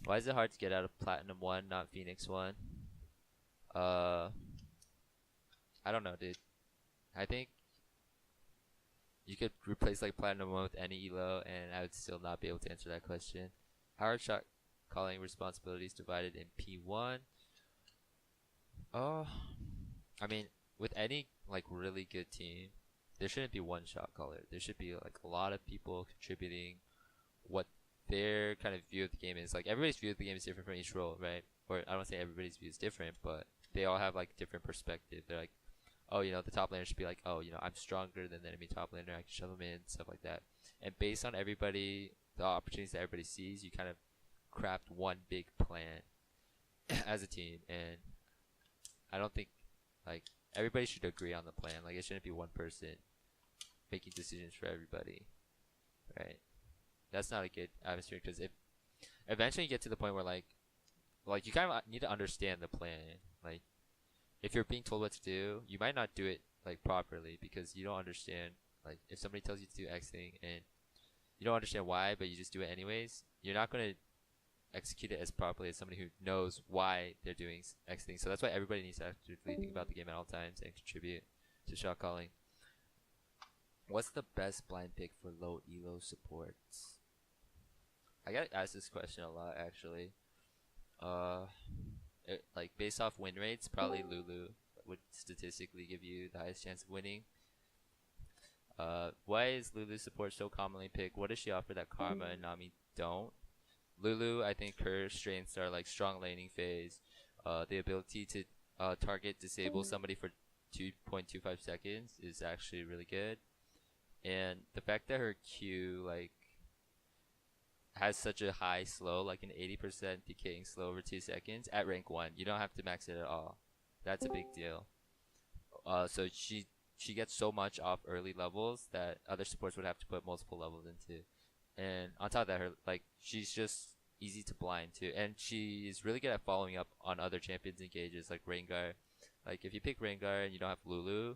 Why is it hard to get out of Platinum 1, not Phoenix 1? Uh, I don't know, dude. I think you could replace like Platinum 1 with any elo, and I would still not be able to answer that question. How are shot calling responsibilities divided in P1? Oh, I mean, with any like really good team, there shouldn't be one shot caller. There should be like a lot of people contributing what their kind of view of the game is. Like everybody's view of the game is different from each role, right? Or I don't say everybody's view is different, but they all have like different perspective. They're like, oh, the top laner should be like, oh, I'm stronger than the enemy top laner. I can shove them in, stuff like that. And based on everybody, the opportunities that everybody sees, you kind of craft one big plan as a team. And I don't think like everybody should agree on the plan. Like it shouldn't be one person making decisions for everybody, right? That's not a good atmosphere because if eventually you get to the point where like you kind of need to understand the plan. Like if you're being told what to do, you might not do it like properly because you don't understand. Like if somebody tells you to do X thing and you don't understand why, but you just do it anyways, you're not gonna execute it as properly as somebody who knows why they're doing X thing. So that's why everybody needs to actively think about the game at all times and contribute to shot calling. What's the best blind pick for low elo supports? I get asked this question a lot actually. Like based off win rates, probably Lulu would statistically give you the highest chance of winning. Why is Lulu support so commonly picked? What does she offer that Karma and Nami don't? Lulu, I think her strengths are like strong laning phase, the ability to target disable somebody for 2.25 seconds is actually really good, and the fact that her Q like has such a high slow, like an 80% decaying slow over 2 seconds at rank 1. You don't have to max it at all. That's a big deal. So she gets so much off early levels that other supports would have to put multiple levels into. And on top of that, she's just easy to blind to, and she is really good at following up on other champions engages like Rengar. Like if you pick Rengar and you don't have Lulu,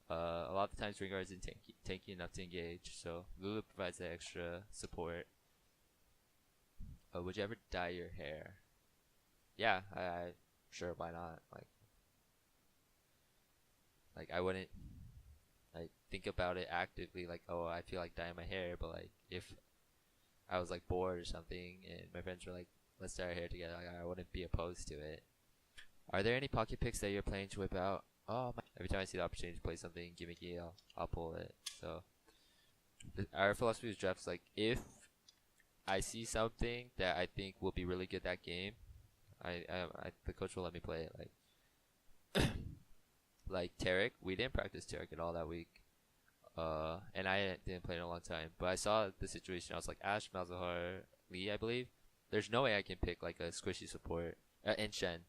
a lot of the times Rengar isn't tanky enough to engage, so Lulu provides that extra support. Would you ever dye your hair? Yeah, I sure, why not? Like I wouldn't like think about it actively like, oh, I feel like dyeing my hair, but like if I was like bored or something and my friends were like, let's dye our hair together, like, I wouldn't be opposed to it. Are there any pocket picks that you're planning to whip out? Oh my. Every time I see the opportunity to play something gimmicky, I'll pull it. So our philosophy with drafts, like if I see something that I think will be really good that game, the coach will let me play it. Like Tarek, we didn't practice Tarek at all that week. And I didn't play in a long time. But I saw the situation. I was like, Ash, Malzahar, Lee, I believe. There's no way I can pick like a squishy support. And Shen.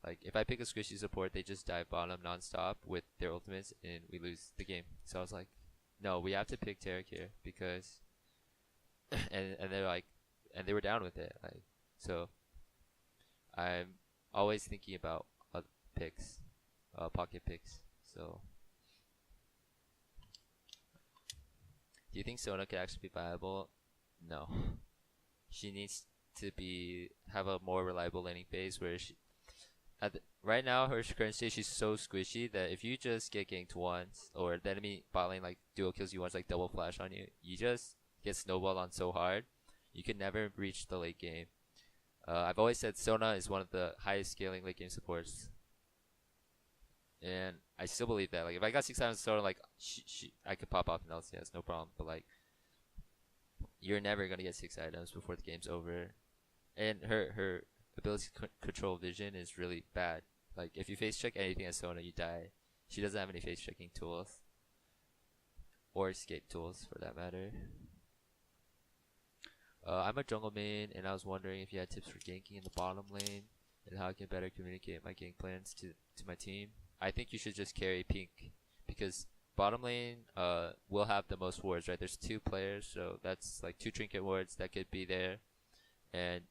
Like if I pick a squishy support, they just dive bottom nonstop with their ultimates, and we lose the game. So I was like, no, we have to pick Tarek here because, and they're like, and they were down with it. Like so, I'm always thinking about picks, pocket picks. So. Do you think Sona could actually be viable? No. She needs to have a more reliable laning phase where right now her current state, she's so squishy that if you just get ganked once or the enemy bot lane like dual kills you once, like double flash on you, you just get snowballed on so hard you can never reach the late game. I've always said Sona is one of the highest scaling late game supports, and I still believe that. Like if I got 6 items Sona, like I could pop off an LCS, no problem. But like you're never gonna get 6 items before the game's over, and her ability to control vision is really bad. Like if you face check anything as Sona, you die. She doesn't have any face checking tools or escape tools for that matter. I'm a jungle main, and I was wondering if you had tips for ganking in the bottom lane and how I can better communicate my gank plans to my team. I think you should just carry pink because bottom lane will have the most wards, right? There's 2 players, so that's like 2 trinket wards that could be there. And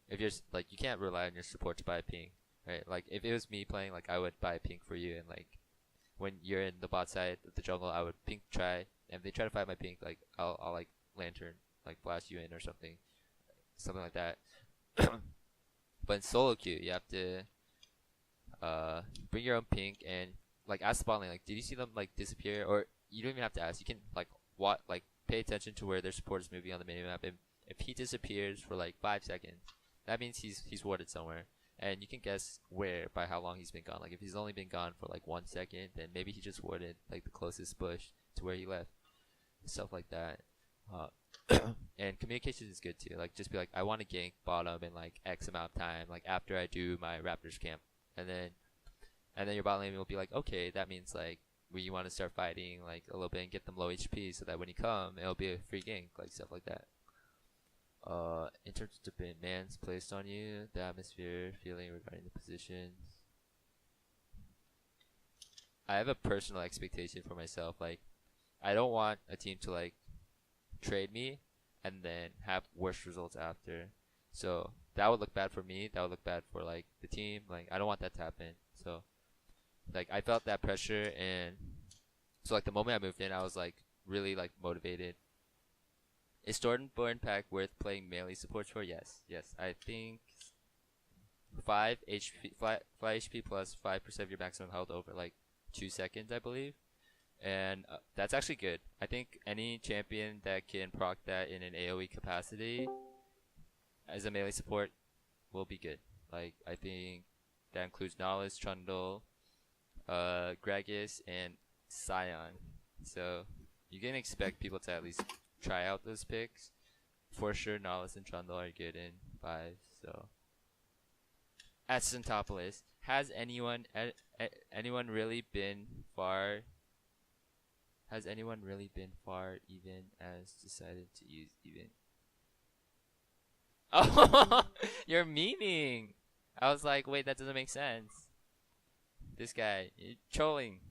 if you're like, you can't rely on your support to buy a pink, right? Like if it was me playing, like I would buy a pink for you, and like when you're in the bot side of the jungle, I would pink try, and if they try to fight my pink, like I'll like lantern, like blast you in or something like that. But in solo queue, you have to bring your own pink and like ask the bot lane, like, did you see them like disappear? Or you don't even have to ask. You can like pay attention to where their support is moving on the minimap. And if he disappears for like 5 seconds, that means he's warded somewhere. And you can guess where by how long he's been gone. Like if he's only been gone for like 1 second, then maybe he just warded like the closest bush to where he left. Stuff like that. And communication is good too. Like just be like, I want to gank bottom in like X amount of time, like after I do my Raptors camp, and then your bot lane will be like, okay, that means like we want to start fighting like a little bit and get them low HP so that when you come, it'll be a free gank, like stuff like that. In terms of demands placed on you, the atmosphere, feeling regarding the positions. I have a personal expectation for myself. Like, I don't want a team to like trade me and then have worse results after. So that would look bad for me. That would look bad for like the team. Like I don't want that to happen. So like I felt that pressure, and so like the moment I moved in, I was like really like motivated. Is Thornborn pack worth playing melee supports for? Yes. I think 5 HP plus 5% of your maximum health over like 2 seconds, I believe. And that's actually good. I think any champion that can proc that in an AoE capacity as a melee support will be good. Like I think that includes Nahus, Trundle, Gragas, and Scion. So you can expect people to at least try out those picks. For sure, Nahus and Trundle are good in 5. So at Stuntopolis, has anyone really been far? Has anyone really been far even as decided to use even? Oh, you're memeing. I was like, wait, that doesn't make sense. This guy, you're trolling.